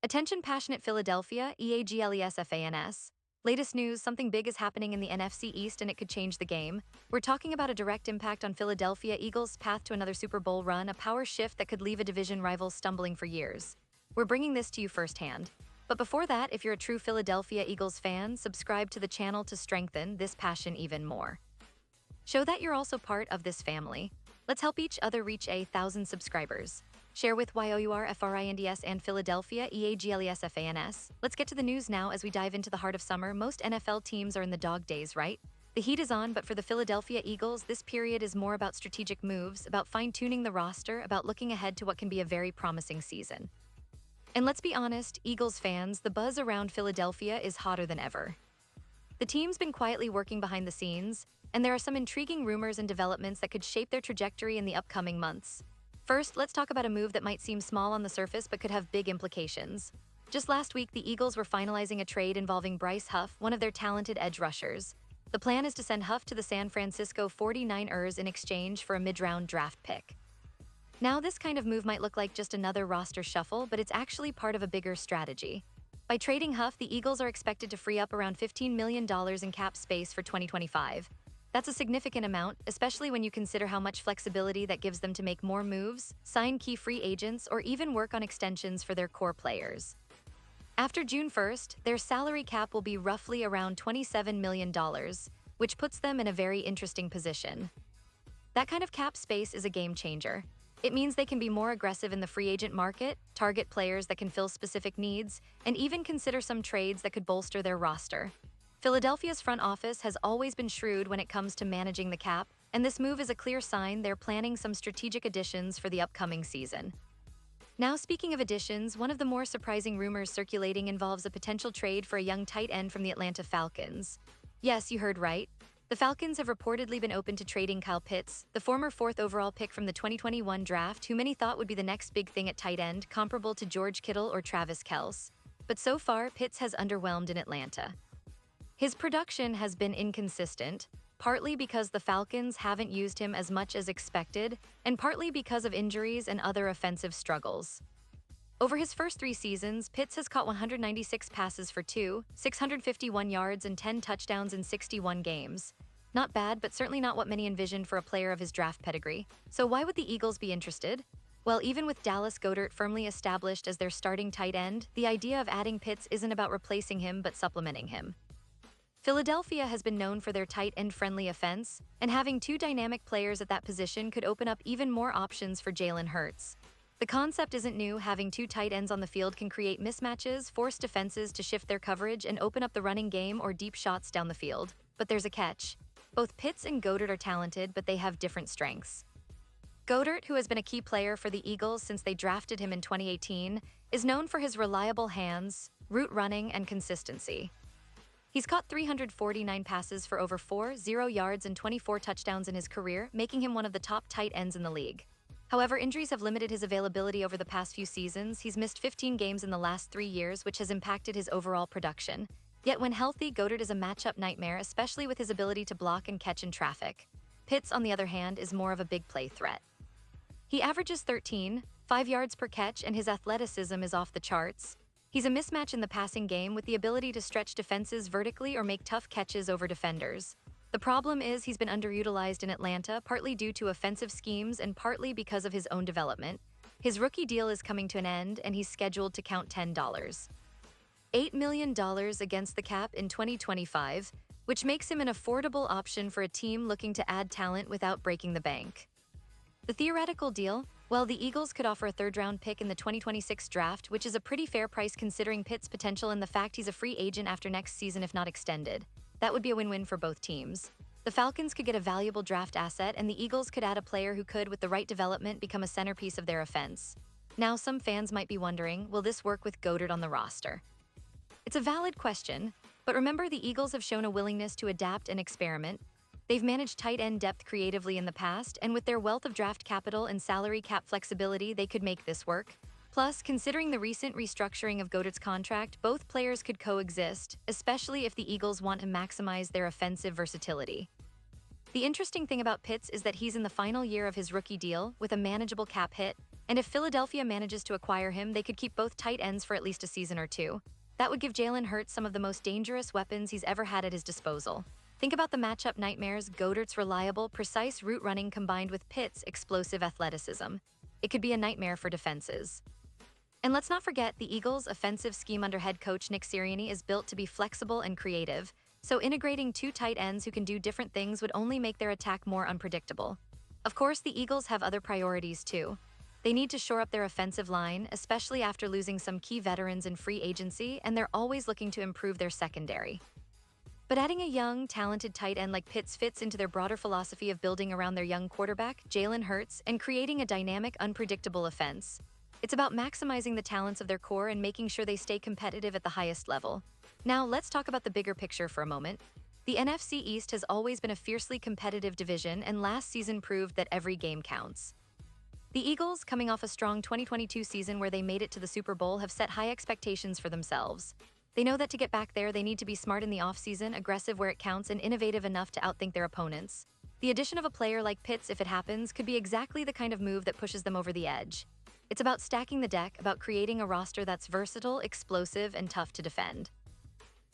Attention passionate Philadelphia, EAGLESFANS. Latest news, something big is happening in the NFC East and it could change the game. We're talking about a direct impact on Philadelphia Eagles' path to another Super Bowl run, a power shift that could leave a division rival stumbling for years. We're bringing this to you firsthand. But before that, if you're a true Philadelphia Eagles fan, subscribe to the channel to strengthen this passion even more. Show that you're also part of this family. Let's help each other reach 1,000 subscribers. Share with YOURFRINDS and Philadelphia EAGLESFANS. Let's get to the news now as we dive into the heart of summer. Most NFL teams are in the dog days, right? The heat is on, but for the Philadelphia Eagles, this period is more about strategic moves, about fine-tuning the roster, about looking ahead to what can be a very promising season. And let's be honest, Eagles fans, the buzz around Philadelphia is hotter than ever. The team's been quietly working behind the scenes, and there are some intriguing rumors and developments that could shape their trajectory in the upcoming months. First, let's talk about a move that might seem small on the surface but could have big implications. Just last week, the Eagles were finalizing a trade involving Bryce Huff, one of their talented edge rushers. The plan is to send Huff to the San Francisco 49ers in exchange for a mid-round draft pick. Now, this kind of move might look like just another roster shuffle, but it's actually part of a bigger strategy. By trading Huff, the Eagles are expected to free up around $15 million in cap space for 2025. That's a significant amount, especially when you consider how much flexibility that gives them to make more moves, sign key free agents, or even work on extensions for their core players. After June 1st, their salary cap will be roughly around $27 million, which puts them in a very interesting position. That kind of cap space is a game changer. It means they can be more aggressive in the free agent market, target players that can fill specific needs, and even consider some trades that could bolster their roster. Philadelphia's front office has always been shrewd when it comes to managing the cap, and this move is a clear sign they're planning some strategic additions for the upcoming season. Now, speaking of additions, one of the more surprising rumors circulating involves a potential trade for a young tight end from the Atlanta Falcons. Yes, you heard right. The Falcons have reportedly been open to trading Kyle Pitts, the former 4th overall pick from the 2021 draft, who many thought would be the next big thing at tight end, comparable to George Kittle or Travis Kelce. But so far, Pitts has underwhelmed in Atlanta. His production has been inconsistent, partly because the Falcons haven't used him as much as expected, and partly because of injuries and other offensive struggles. Over his first 3 seasons, Pitts has caught 196 passes for 651 yards and 10 touchdowns in 61 games. Not bad, but certainly not what many envisioned for a player of his draft pedigree. So why would the Eagles be interested? Well, even with Dallas Goedert firmly established as their starting tight end, the idea of adding Pitts isn't about replacing him but supplementing him. Philadelphia has been known for their tight end-friendly offense, and having 2 dynamic players at that position could open up even more options for Jalen Hurts. The concept isn't new. Having 2 tight ends on the field can create mismatches, force defenses to shift their coverage, and open up the running game or deep shots down the field. But there's a catch. Both Pitts and Goedert are talented, but they have different strengths. Goedert, who has been a key player for the Eagles since they drafted him in 2018, is known for his reliable hands, route running, and consistency. He's caught 349 passes for over 40 yards and 24 touchdowns in his career, making him one of the top tight ends in the league. However, injuries have limited his availability over the past few seasons. He's missed 15 games in the last 3 years, which has impacted his overall production. Yet when healthy, Goedert is a matchup nightmare, especially with his ability to block and catch in traffic. Pitts, on the other hand, is more of a big play threat. He averages 13.5 yards per catch, and his athleticism is off the charts. He's a mismatch in the passing game with the ability to stretch defenses vertically or make tough catches over defenders. The problem is he's been underutilized in Atlanta, partly due to offensive schemes and partly because of his own development. His rookie deal is coming to an end, and he's scheduled to count $8 million against the cap in 2025, which makes him an affordable option for a team looking to add talent without breaking the bank. The theoretical deal? Well, the Eagles could offer a 3rd-round pick in the 2026 draft, which is a pretty fair price considering Pitt's potential and the fact he's a free agent after next season if not extended. That would be a win-win for both teams. The Falcons could get a valuable draft asset, and the Eagles could add a player who could, with the right development, become a centerpiece of their offense. Now, some fans might be wondering, will this work with Goedert on the roster? It's a valid question, but remember, the Eagles have shown a willingness to adapt and experiment. They've managed tight end depth creatively in the past, and with their wealth of draft capital and salary cap flexibility, they could make this work. Plus, considering the recent restructuring of Goedert's contract, both players could coexist, especially if the Eagles want to maximize their offensive versatility. The interesting thing about Pitts is that he's in the final year of his rookie deal, with a manageable cap hit. And if Philadelphia manages to acquire him, they could keep both tight ends for at least a season or two. That would give Jalen Hurts some of the most dangerous weapons he's ever had at his disposal. Think about the matchup nightmares: Goedert's reliable, precise route running combined with Pitt's explosive athleticism. It could be a nightmare for defenses. And let's not forget, the Eagles' offensive scheme under head coach Nick Sirianni is built to be flexible and creative, so integrating two tight ends who can do different things would only make their attack more unpredictable. Of course, the Eagles have other priorities too. They need to shore up their offensive line, especially after losing some key veterans in free agency, and they're always looking to improve their secondary. But adding a young, talented tight end like Pitts fits into their broader philosophy of building around their young quarterback, Jalen Hurts, and creating a dynamic, unpredictable offense. It's about maximizing the talents of their core and making sure they stay competitive at the highest level. Now, let's talk about the bigger picture for a moment. The NFC East has always been a fiercely competitive division, and last season proved that every game counts. The Eagles, coming off a strong 2022 season where they made it to the Super Bowl, have set high expectations for themselves. They know that to get back there, they need to be smart in the offseason, aggressive where it counts, and innovative enough to outthink their opponents. The addition of a player like Pitts, if it happens, could be exactly the kind of move that pushes them over the edge. It's about stacking the deck, about creating a roster that's versatile, explosive, and tough to defend.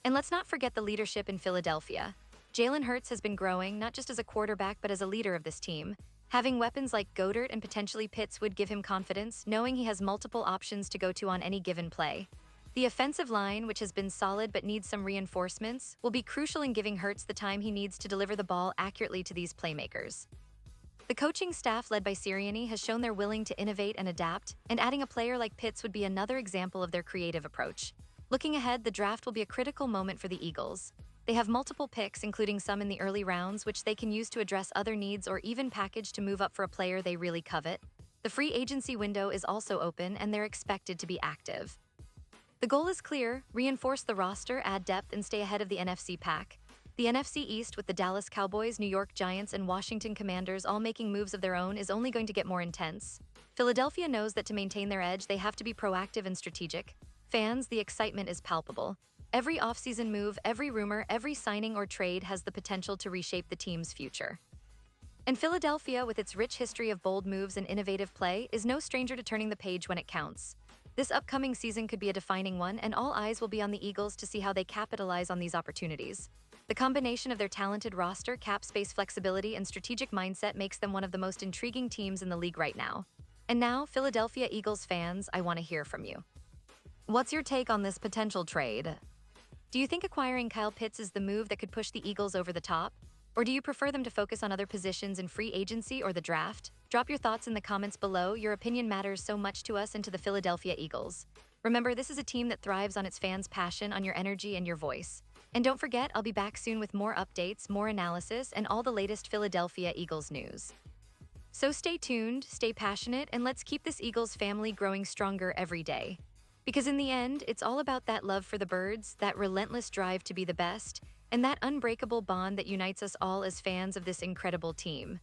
And let's not forget the leadership in Philadelphia. Jalen Hurts has been growing, not just as a quarterback, but as a leader of this team. Having weapons like Goedert and potentially Pitts would give him confidence, knowing he has multiple options to go to on any given play. The offensive line, which has been solid but needs some reinforcements, will be crucial in giving Hurts the time he needs to deliver the ball accurately to these playmakers. The coaching staff led by Sirianni has shown they're willing to innovate and adapt, and adding a player like Pitts would be another example of their creative approach. Looking ahead, the draft will be a critical moment for the Eagles. They have multiple picks, including some in the early rounds, which they can use to address other needs or even package to move up for a player they really covet. The free agency window is also open, and they're expected to be active. The goal is clear: reinforce the roster, add depth, and stay ahead of the NFC pack. The NFC East, with the Dallas Cowboys, New York Giants, and Washington Commanders all making moves of their own, is only going to get more intense. Philadelphia knows that to maintain their edge, they have to be proactive and strategic. Fans, the excitement is palpable. Every offseason move, every rumor, every signing or trade has the potential to reshape the team's future. And Philadelphia, with its rich history of bold moves and innovative play, is no stranger to turning the page when it counts. This upcoming season could be a defining one, and all eyes will be on the Eagles to see how they capitalize on these opportunities. The combination of their talented roster, cap space flexibility, and strategic mindset makes them one of the most intriguing teams in the league right now. And now, Philadelphia Eagles fans, I want to hear from you. What's your take on this potential trade? Do you think acquiring Kyle Pitts is the move that could push the Eagles over the top? Or do you prefer them to focus on other positions in free agency or the draft? Drop your thoughts in the comments below. Your opinion matters so much to us and to the Philadelphia Eagles. Remember, this is a team that thrives on its fans' passion, on your energy and your voice. And don't forget, I'll be back soon with more updates, more analysis, and all the latest Philadelphia Eagles news. So stay tuned, stay passionate, and let's keep this Eagles family growing stronger every day. Because in the end, it's all about that love for the birds, that relentless drive to be the best, and that unbreakable bond that unites us all as fans of this incredible team.